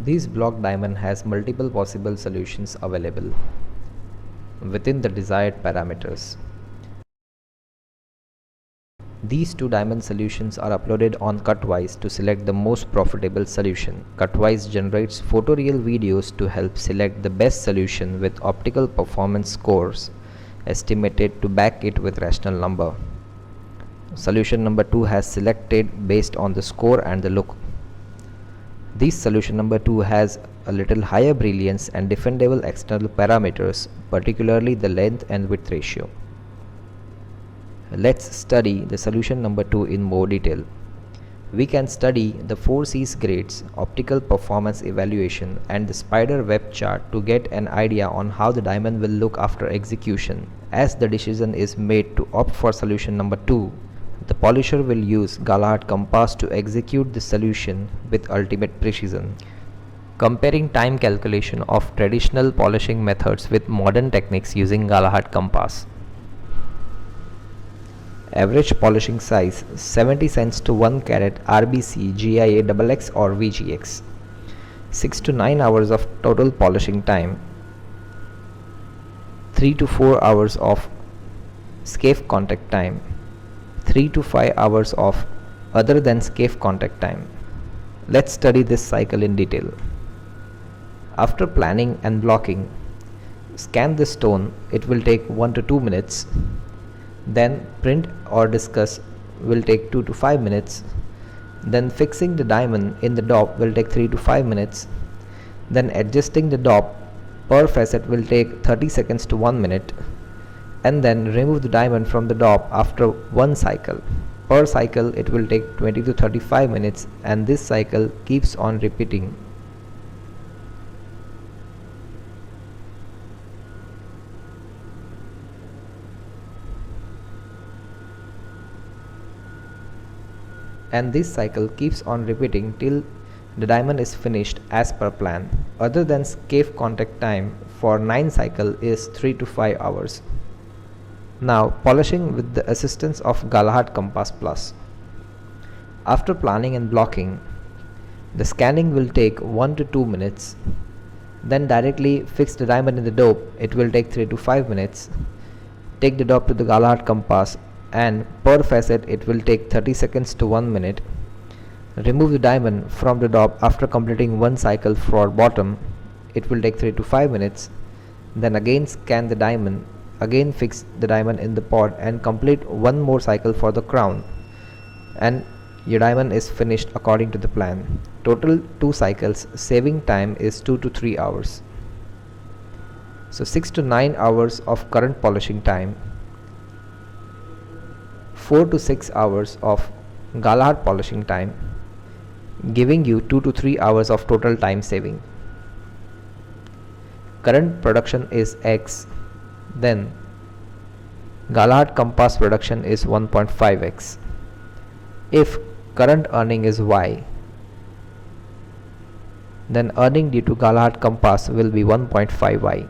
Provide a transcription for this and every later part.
This block diamond has multiple possible solutions available within the desired parameters. These two diamond solutions are uploaded on Cutwise to select the most profitable solution. Cutwise generates photoreal videos to help select the best solution with optical performance scores estimated to back it with rational number. Solution number 2 has selected based on the score and the look. This solution number 2 has a little higher brilliance and defendable external parameters, particularly the length and width ratio. Let's study the solution number 2 in more detail. We can study the 4 C's grades, optical performance evaluation, and the spider web chart to get an idea on how the diamond will look after execution. As the decision is made to opt for solution number 2, the polisher will use Galahad Compass to execute the solution with ultimate precision. Comparing time calculation of traditional polishing methods with modern techniques using Galahad Compass. Average polishing size 70 cents to 1 carat RBC, GIA XX or VGX. 6 to 9 hours of total polishing time. 3 to 4 hours of scaphe contact time. 3 to 5 hours of other than scaphe contact time. Let's study this cycle in detail. After planning and blocking, scan the stone. It will take 1 to 2 minutes. Then print or discuss will take 2 to 5 minutes. Then fixing the diamond in the dop will take 3 to 5 minutes. Then adjusting the dop per facet will take 30 seconds to 1 minute. And then remove the diamond from the dop after one cycle. Per cycle it will take 20 to 35 minutes, and this cycle keeps on repeating. Till the diamond is finished as per plan. Other than scaphe contact time for 9 cycle is 3 to 5 hours. Now polishing with the assistance of Galahad Compass Plus. After planning and blocking, the scanning will take 1 to 2 minutes. Then directly fix the diamond in the dope. It will take 3 to 5 minutes. Take the dope to the Galahad Compass, and per facet it will take 30 seconds to 1 minute. Remove the diamond from the dop after completing one cycle for bottom. It will take 3 to 5 minutes. Then again scan the diamond. Again fix the diamond in the pot and complete one more cycle for the crown, and your diamond is finished according to the plan. Total 2 cycles, saving time is 2 to 3 hours. So 6 to 9 hours of current polishing time, 4 to 6 hours of Galahad polishing time, giving you 2 to 3 hours of total time saving. Current production is X. Then Galahad Compass production is 1.5x. If current earning is Y, then earning due to Galahad Compass will be 1.5y.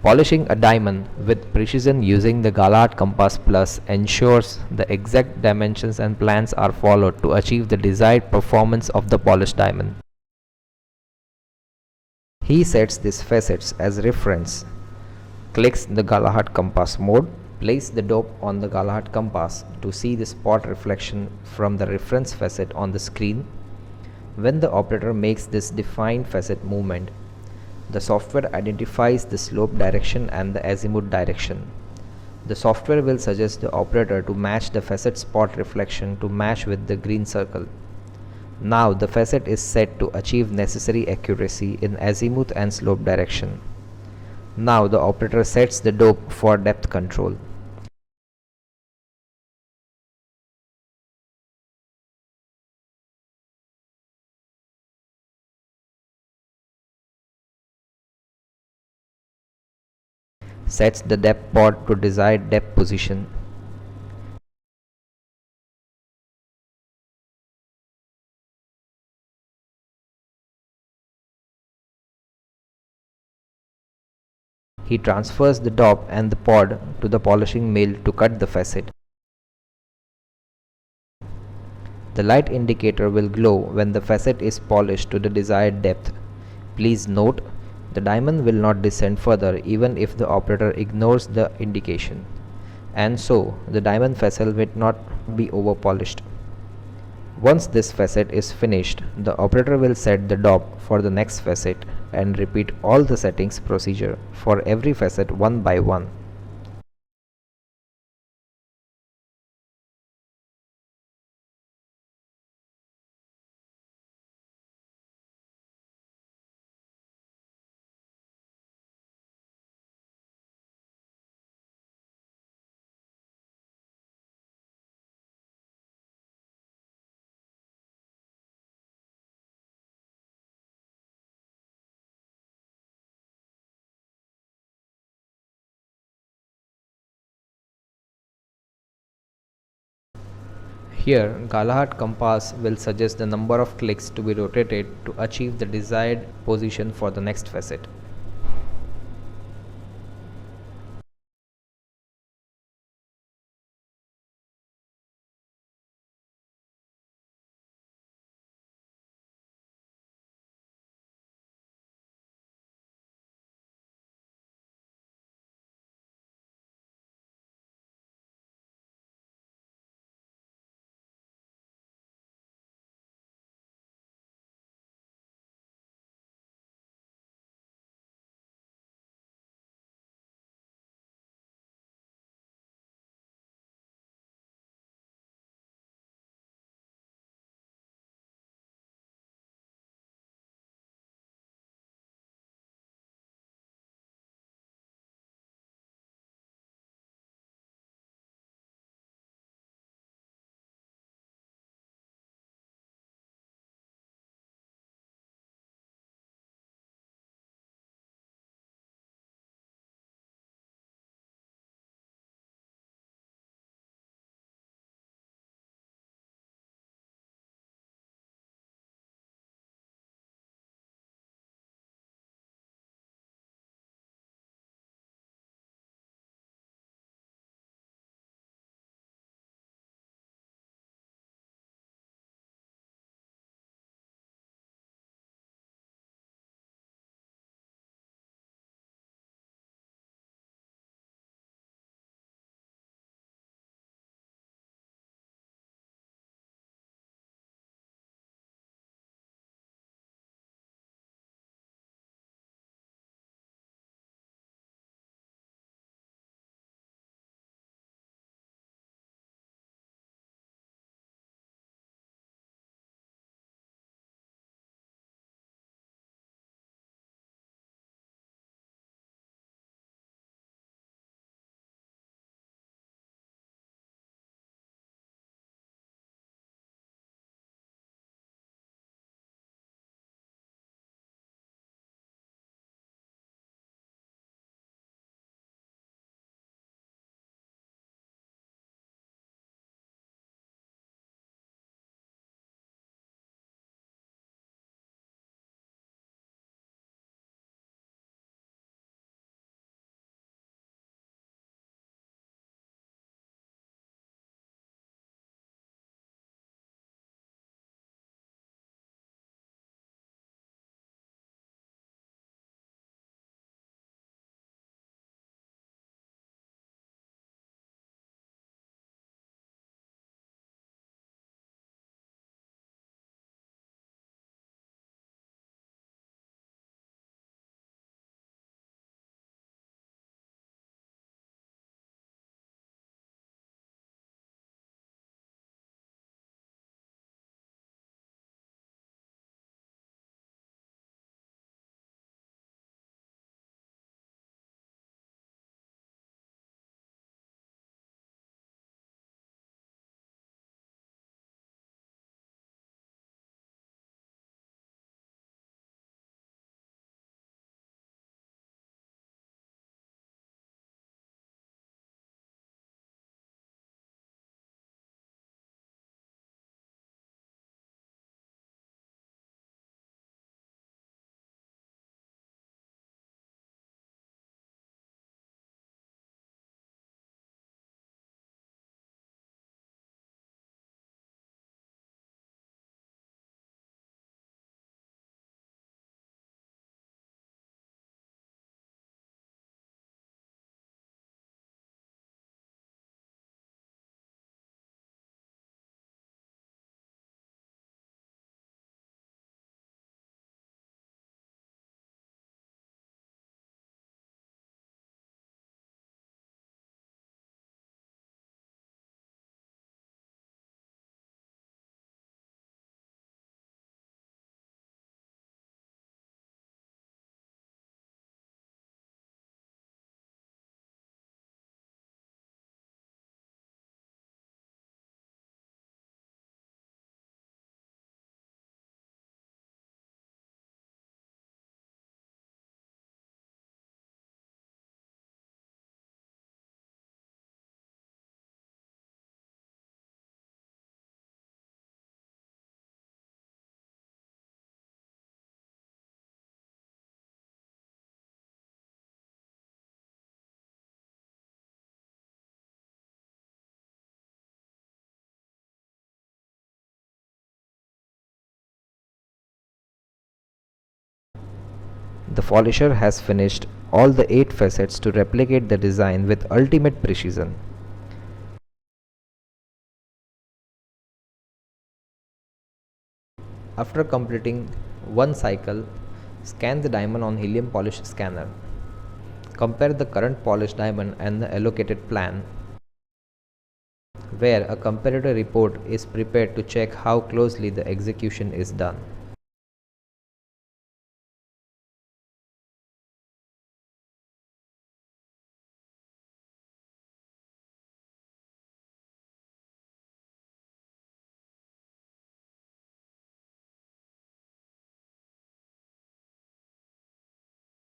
Polishing a diamond with precision using the Galahad Compass Plus ensures the exact dimensions and plans are followed to achieve the desired performance of the polished diamond. He sets these facets as reference, clicks the Galahad Compass mode, place the dope on the Galahad Compass to see the spot reflection from the reference facet on the screen. When the operator makes this defined facet movement, the software identifies the slope direction and the azimuth direction. The software will suggest the operator to match the facet spot reflection to match with the green circle. Now the facet is set to achieve necessary accuracy in azimuth and slope direction. Now the operator sets the dope for depth control. Sets the depth pod to desired depth position. He transfers the dop and the pod to the polishing mill to cut the facet. The light indicator will glow when the facet is polished to the desired depth. Please note, the diamond will not descend further even if the operator ignores the indication, and so the diamond facet will not be over polished. Once this facet is finished, the operator will set the dop for the next facet and repeat all the settings procedure for every facet one by one. Here, Galahad Compass will suggest the number of clicks to be rotated to achieve the desired position for the next facet. The polisher has finished all the 8 facets to replicate the design with ultimate precision. After completing one cycle, scan the diamond on helium polish scanner. Compare the current polished diamond and the allocated plan, where a comparator report is prepared to check how closely the execution is done.